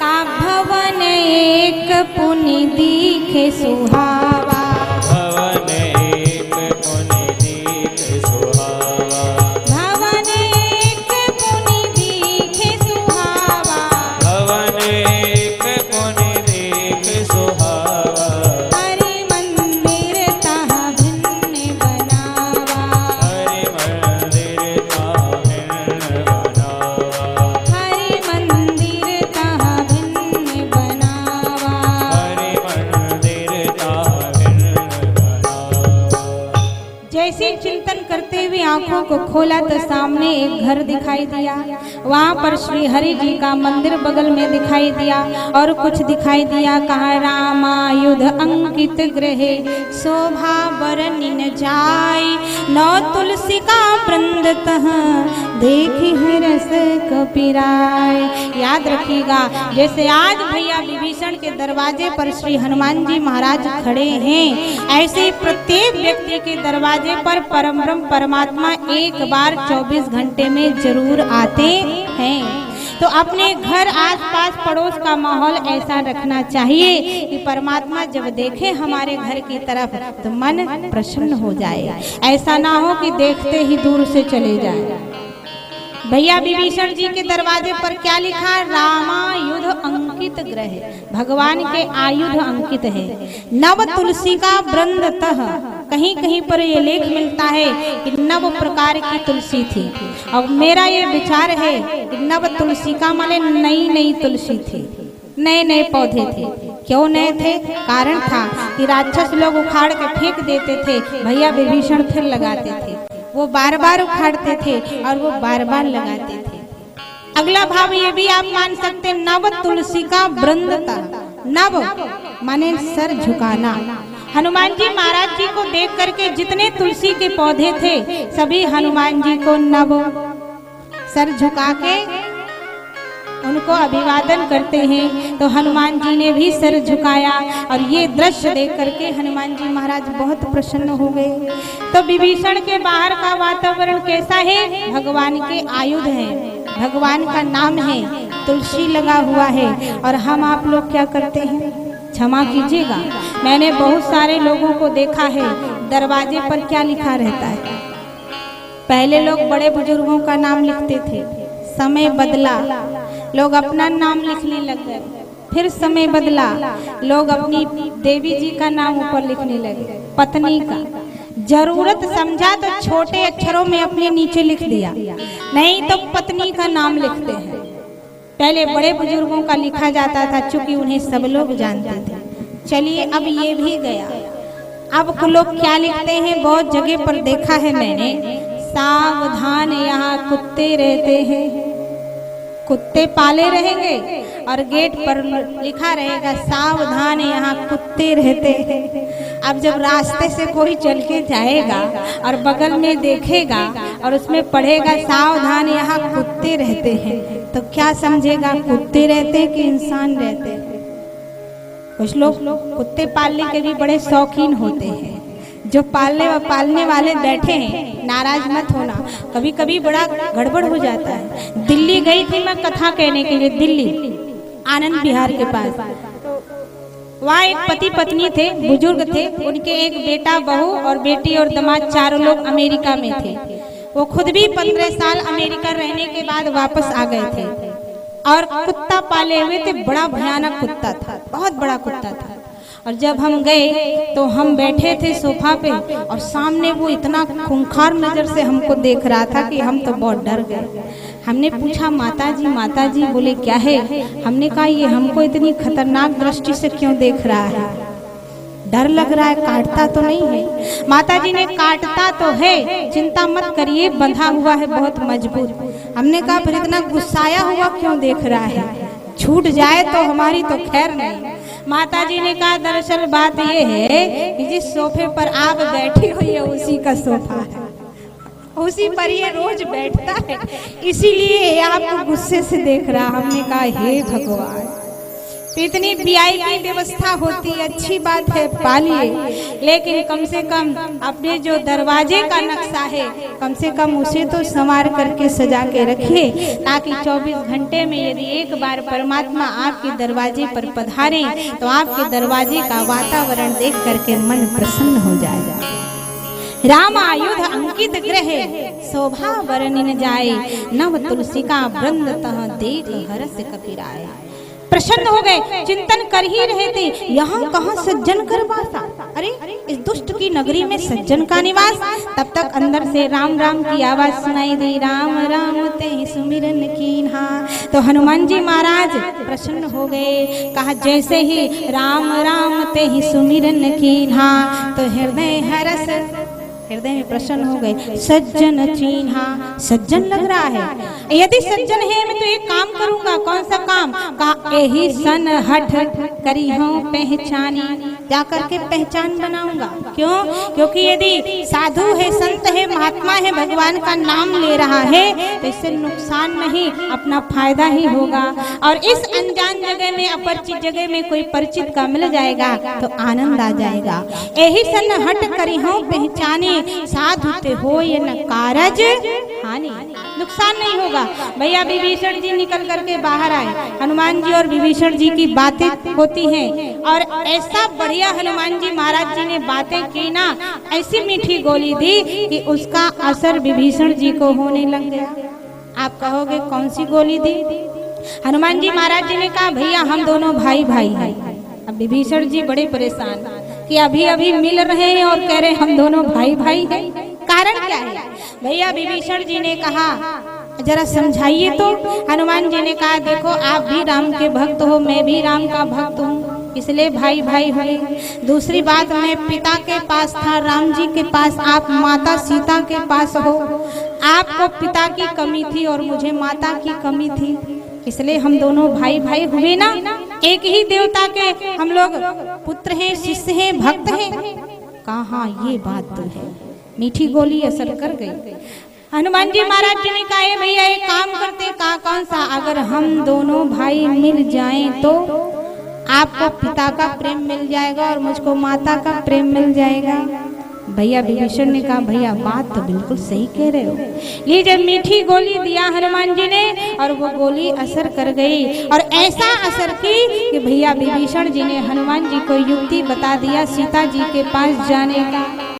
आ भवन एक पुनि दीखे सुहावा, भवन एक पुनि दीखे सुहावा, भवन एक पुनि दीखे सुहावा, भवन एक पुनि दीखे सुहावा, हरि मंदिर तहाँ भिन्न बनावा, हरि मंदिर तहाँ भिन्न बनावा, हरि मंदिर तहाँ भिन्न बनावा। हरि मंदिर तहाँ भिन्न बनावा। जैसे चिंतन करते हुए आंखों को खोला तो सामने एक घर दिखाई दिया। वहाँ पर श्री हरि जी का मंदिर बगल में दिखाई दिया और कुछ दिखाई दिया। कहा रामायुध अंकित ग्रहे शोभा बरनिन जाय, नौ तुलसी का वृंद तह देखी है रस कपिराय। याद रखिएगा, जैसे आज भैया विभीषण के दरवाजे पर श्री हनुमान जी महाराज खड़े हैं, ऐसे ही प्रत्येक व्यक्ति के दरवाजे पर परम ब्रह्म परमात्मा एक बार 24 घंटे में जरूर आते हैं। तो अपने घर आसपास पड़ोस का माहौल ऐसा रखना चाहिए कि परमात्मा जब देखे हमारे घर की तरफ तो मन प्रसन्न हो जाए, ऐसा ना हो कि देखते ही दूर से चले जाए। भैया विभीषण जी के दरवाजे पर क्या लिखा? रामायुध अंकित ग्रह, भगवान के आयुध अंकित है। नव तुलसी का वृंद तह, कहीं कहीं पर ये लेख मिलता है कि नव प्रकार की तुलसी थी। अब मेरा ये विचार है कि नव तुलसी का माने नई नई तुलसी थी, नए नए पौधे थे। क्यों नए थे? कारण था कि राक्षस लोग उखाड़ के फेंक देते थे, भैया विभीषण फिर लगाते थे। वो बार बार उखाड़ते थे और वो बार बार लगाते थे। अगला भाव ये भी आप मान सकते, नव तुलसी का वृंद था। नव माने सर झुकाना। हनुमान जी महाराज जी को देख करके जितने तुलसी के पौधे थे सभी हनुमान जी को नव सर झुका के उनको अभिवादन करते हैं। तो हनुमान जी ने भी सर झुकाया और ये दृश्य देख करके हनुमान जी महाराज बहुत प्रसन्न हो गए। तो विभीषण के बाहर का वातावरण कैसा है? भगवान के आयुध हैं, भगवान का नाम है, तुलसी लगा हुआ है। और हम आप लोग क्या करते हैं? क्षमा कीजिएगा, मैंने बहुत सारे लोगों को देखा है दरवाजे पर क्या लिखा रहता है। पहले लोग बड़े बुजुर्गों का नाम लिखते थे, समय बदला, लोग अपना नाम लिखने लग गए। फिर समय बदला, लोग अपनी देवी जी का नाम ऊपर लिखने लगे, पत्नी का। जरूरत समझा तो छोटे अक्षरों में अपने नीचे लिख दिया, नहीं तो पत्नी का नाम लिखते हैं। पहले बड़े बुजुर्गों का लिखा जाता था, चूंकि उन्हें सब लोग जानते थे। चलिए अब ये भी गया। अब लोग क्या लिखते हैं? बहुत जगह पर देखा है मैंने, सावधान यहाँ कुत्ते रहते हैं। कुत्ते पाले रहेंगे और गेट पर लिखा रहेगा सावधान यहाँ कुत्ते रहते हैं। अब जब रास्ते से कोई चल के जाएगा और बगल में देखेगा और उसमें पढ़ेगा सावधान यहाँ कुत्ते रहते हैं, तो क्या समझेगा? कुत्ते रहते हैं कि इंसान रहते हैं? कुछ लोग कुत्ते पालने के भी बड़े शौकीन होते हैं। जो पालने वाले बैठे हैं, नाराज मत होना, कभी कभी बड़ा गड़बड़ हो जाता है। दिल्ली गई थी मैं कथा कहने के लिए, दिल्ली आनंद विहार के पास। वहाँ एक पति पत्नी थे, बुजुर्ग थे, उनके एक बेटा, बहू और बेटी और दामाद, चारों लोग अमेरिका में थे। वो खुद भी 15 साल अमेरिका रहने के बाद वापस आ गए थे और कुत्ता पाले हुए थे। बड़ा भयानक कुत्ता था, बहुत बड़ा कुत्ता था। और जब हम गए तो हम बैठे थे सोफा पे और सामने वो इतना खूंखार नजर से हमको देख रहा था कि हम तो बहुत डर गए। हमने पूछा माता जी, बोले क्या है? हमने कहा ये हमको इतनी खतरनाक दृष्टि से क्यों देख रहा है? डर लग रहा है, काटता तो नहीं है? माता जी ने काटता तो है, चिंता मत करिए, बंधा हुआ है बहुत मजबूत। हमने कहा फिर इतना गुस्साया हुआ क्यों देख रहा है? छूट जाए तो हमारी तो खैर नहीं। माता जी ने कहा दरअसल बात ये है कि जिस सोफे पर आप बैठी हुई है उसी का सोफा है, उसी पर ये रोज बैठता है, इसीलिए आपको गुस्से से देख रहा। हमने कहा हे भगवान, तो इतनी वीआईपी व्यवस्था होती, अच्छी बात है, पालिए, लेकिन कम से कम अपने जो दरवाजे का नक्शा है कम से कम उसे तो संवार करके सजा के रखिए, ताकि 24 घंटे में यदि एक बार परमात्मा आपके दरवाजे पर पधारे तो आपके दरवाजे का वातावरण देख करके मन प्रसन्न हो जाएगा। राम आयुध अंकित ग्रह शोभा वर्णिन जाए, नव तुलसी का वृंद तह देख हरस कपिराए। प्रसन्न हो गए, चिंतन कर ही रहे थे, यहाँ कहाँ सज्जन कर वासा, अरे इस दुष्ट की नगरी में सज्जन का निवास। तब तक अंदर से राम राम की आवाज सुनाई दी, राम राम ते सुमिरन कीन्हा। तो हनुमान जी महाराज प्रसन्न हो गए, कहा जैसे ही राम राम ते सुमिरन कीन्हा तो हृदय में प्रसन्न हो गए। सज्जन चीन्हा, सज्जन लग रहा है, यदि सज्जन है मैं तो एक काम करूंगा। कौन सा काम? कहा यही सन हठ करी हूं पहचानी, जा करके पहचान बनाऊंगा। क्यों? क्योंकि यदि साधु है, संत है, महात्मा है, भगवान का नाम ले रहा है तो इससे नुकसान नहीं, अपना फायदा ही होगा। और इस अनजान जगह में, अपरिचित जगह में कोई परिचित का मिल जाएगा तो आनंद आ जाएगा। यही सन हट करी हूं पहचानी, साधु ते हो ये न कारज हानि, नुकसान नहीं होगा। भैया विभीषण जी निकल करके बाहर आए, हनुमान जी और विभीषण जी की बातें होती हैं और ऐसा बढ़िया हनुमान जी महाराज जी ने बातें की ना, ऐसी मीठी गोली दी कि उसका असर विभीषण जी को होने लग गया। आप कहोगे कौन सी गोली दी? हनुमान जी महाराज जी ने कहा भैया हम दोनों भाई भाई हैं। अब विभीषण जी बड़े परेशान कि अभी अभी मिल रहे हैं और कह रहे हम दोनों भाई भाई हैं, कारण क्या है? भैया विभीषण जी ने कहा जरा समझाइए तो। हनुमान जी ने कहा देखो आप भी राम के भक्त हो, मैं भी राम का भक्त हूँ, इसलिए भाई भाई हुए। दूसरी बात, मैं पिता के पास था, राम जी के पास, आप माता सीता के पास हो, आपको पिता की कमी थी और मुझे माता की कमी थी, इसलिए हम दोनों भाई भाई हुए ना। एक ही देवता के हम लोग पुत्र हैं, शिष्य हैं, भक्त हैं। कहा ये बात तो है। मीठी गोली असर कर गई। हनुमान जी महाराज जी ने कहा भैया एक काम करते। कहा कौन सा? अगर हम दोनों भाई मिल जाएं तो आपको पिता का प्रेम मिल जाएगा और मुझको माता का प्रेम मिल जाएगा। भैया विभीषण ने कहा भैया बात तो बिल्कुल सही कह रहे हो। ये जब मीठी गोली दिया हनुमान जी ने और वो गोली असर कर गई, और ऐसा असर की कि भैया विभीषण जी ने हनुमान जी को युक्ति बता दिया सीता जी के पास जाने का।